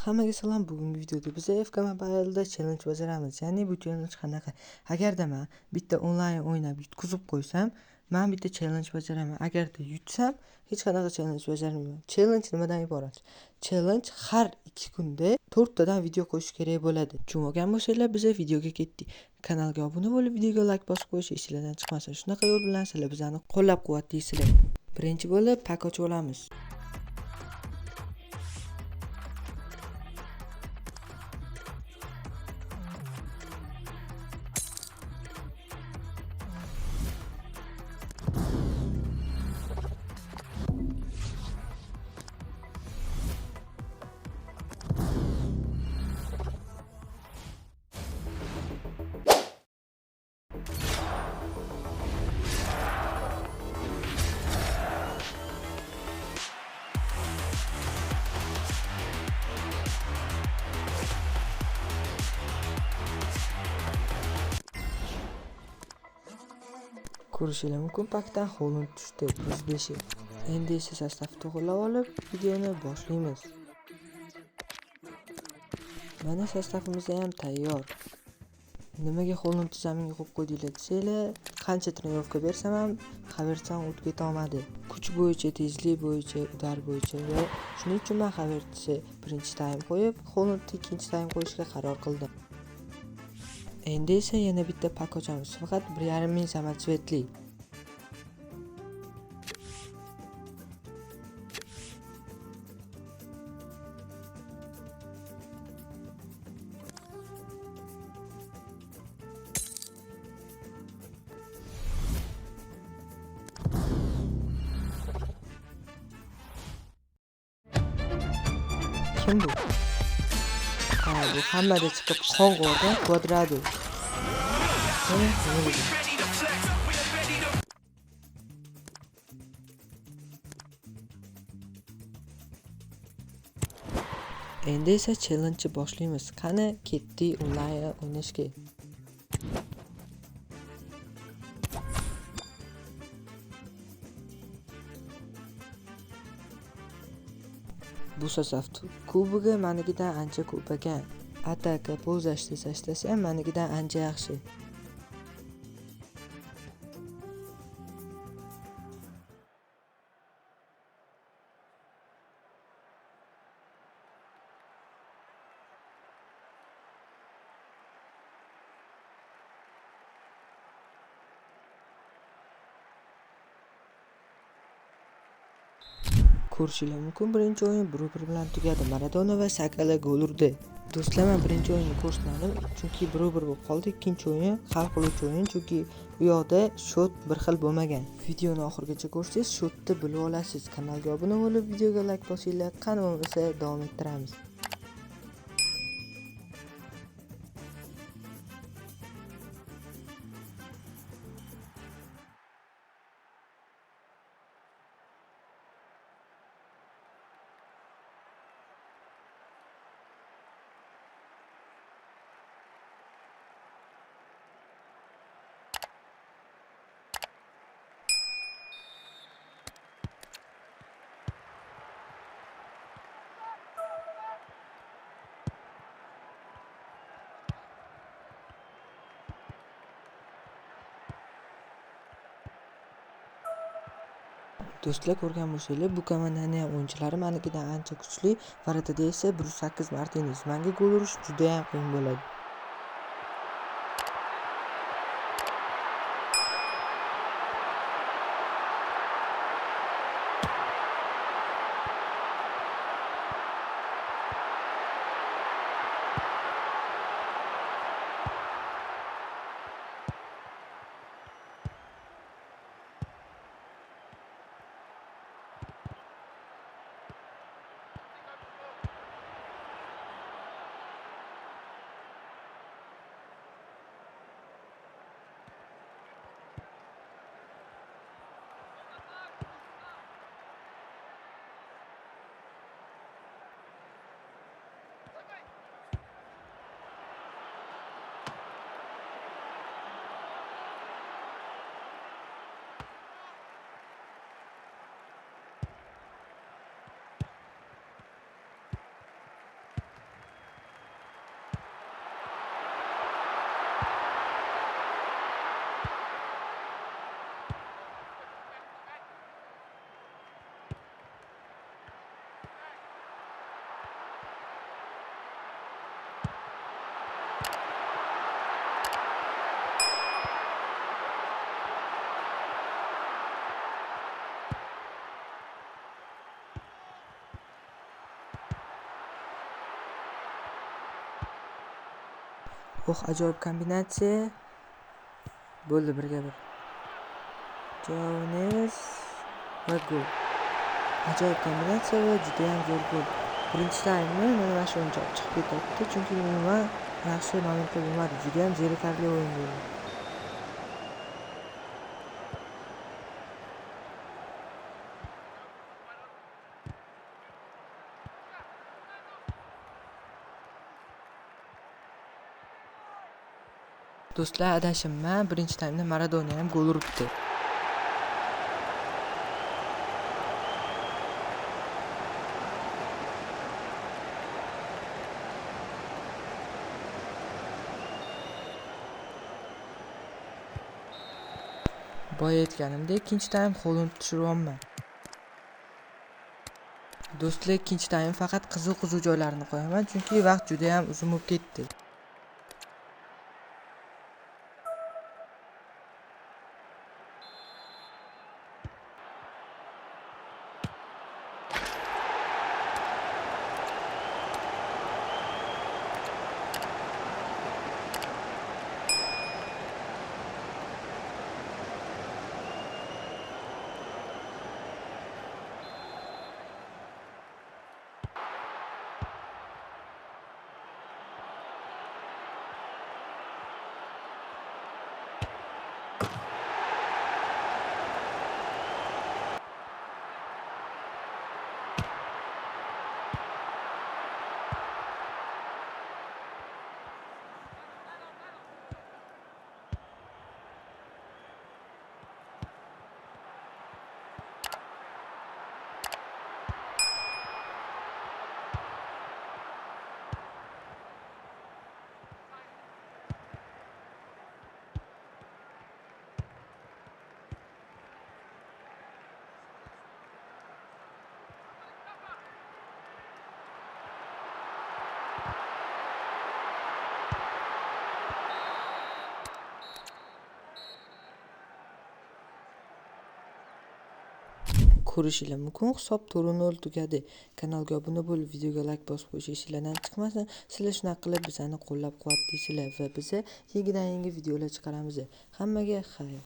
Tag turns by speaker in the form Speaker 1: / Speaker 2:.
Speaker 1: Hammaga salom. Bugungi videoda biz AFK Mobile'da challenge bajaramiz. Ya'ni bu challenge qanaqa? Agarda men bitta onlayn o'ynab yutqizib qo'ysam, men bitta challenge bajaraman. Agarda yutsam, hech qanaqa challenge bajarmayman. Challenge nimadan iborat? Challenge har 2 kunda 4 tadan video qo'yish kerak bo'ladi. Tushunmagan bo'lsanglar, biz videoga ketdik. Kanalga obuna bo'lib, videoga like bosib qo'yish esingizdan chiqmasin. Shunaqa yo'l bilan sizlar bizani qo'llab-quvvatlaysizlar. Birinchi bo'lib pak ochib olamiz. Ko'rishingiz mumkin, pakdan Holland tushdi 105. Endi esa sostavni to'g'rilab olib, videoni boshlaymiz. Mana sostavimiz ham tayyor. Nimaga Hollandni zaminga qo'yib qo'ydinglar desanglar, qancha trenirovka bersam ham Havertzdan o'tib keta olmadi. Kuch bo'yicha, tezlik bo'yicha, udar bo'yicha va shuning uchun men Havertzga birinchi taym qo'yib, Hollandni ikkinchi taym qo'yishga qaror qildim. Endi esa yana bitta pak ochamiz. Faqat 1,5 ming samotsvetli. Kim bu? Bu hammada chiqib qon-g'orda Quadrado. Endi esa challenge boshlaymiz. Qani ketdi onlayn o'ynashga. Bu sostav kubogi manikidan ancha ko'p ekan. Ataka pozashni tashlasa ham manikidan ancha yaxshi. Ko'rishingiz mumkin, birinchi o'yin 1-1 bilan tugadi. Maradona va Sakala gol urdi. Do'stlar, men birinchi o'yinni ko'rsatmadim, chunki 1-1 bo'lib qoldi. Ikkinchi o'yin hal qiluvchi o'yin, chunki bu yoqda shot bir xil bo'lmagan. Videoni oxirigacha ko'rsangiz, shotni bilib olasiz. Kanalga obuna bo'lib, videoga like bosinglar. Qani bo'lmasa davom ettiramiz. Do'stlar, ko'rgan bo'lsanglar, bu komandaning ham o'yinchilari manikidan ancha kuchli. Varatada esa Bruno Martinez. Menga gol urish juda ham qiyin bo'ladi. ajoyib kombinatsiya. Bo'ldi 1-1. Jones va gol. Ajoyib kombinatsiya va juda ham zo'r gol. Birinchi taymni mana shu o'yinchi chiqib ketdi, chunki umuman yaxshi momentda bo'lmadi. Juda ham zerikarli o'yin bo'ldi. Do'stlar, adashimman. Birinchi taymda Maradona ham gol uribdi. Boya aytganimdek, ikkinchi taym qo'lini tushiryapman. Do'stlar, ikkinchi taym faqat qiziq joylarini qo'yaman, chunki vaqt juda ham uzun bo'lib ketdi. Ko'rishinglar mumkin. Hisob 4-0 tugadi. Kanalga obuna bo'lib, videoga like bosib qo'yishinglarni chiqmasin. Sizlar shunaqa qilib bizani qo'llab-quvvatlaysizlar va biz yangidan yangi videolar chiqaramiz. Hammaga xayr.